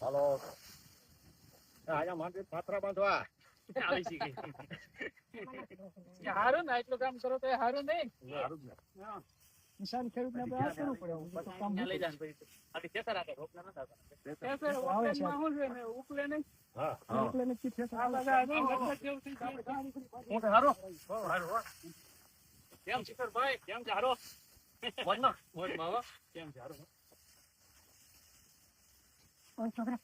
હાલો આયા માટે પાત્રા બાંધવા આવી શીખી હારું ને એટલું કામ કરો તો હારું નહીં સારું જ ને નિશાન ખેડૂત ને આ કરવું પડે કામ લઈ જાય પછી આ ખેતર રાખે રોપલા ન થતા ખેતર વાવવામાં હું છે ને ઉકલે નહીં હા ઉકલે ને કી ખેતર આ બધા ગરબત જેવું થઈ જાય હું હારો કેમ શિખર ભાઈ કેમ છે હારો મોજનો મોજ માવા કેમ છે હારો ઓય છોકરા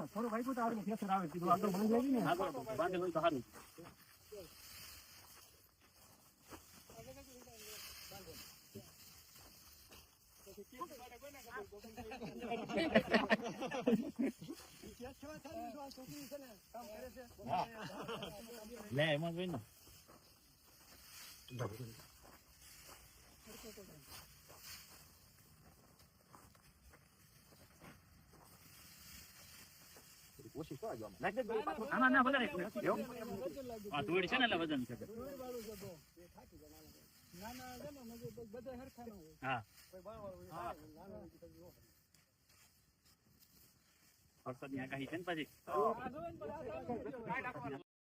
થોડું ભાઈ તો આવડે ખેતર આવે કીધું આગળ બાંધી લેવી ને આગળ બાંધે હોય તો સારું લે એમાં જોઈ ને ઓછી તો આજો આના ના વધારે આ ધોડી છે ને એટલે વજન છે ના ના જનો મજે બધા હરખા ન હોય હા કોઈ બાવા હોય હા અર્થાત ત્યાં કાઈ છે ને પછી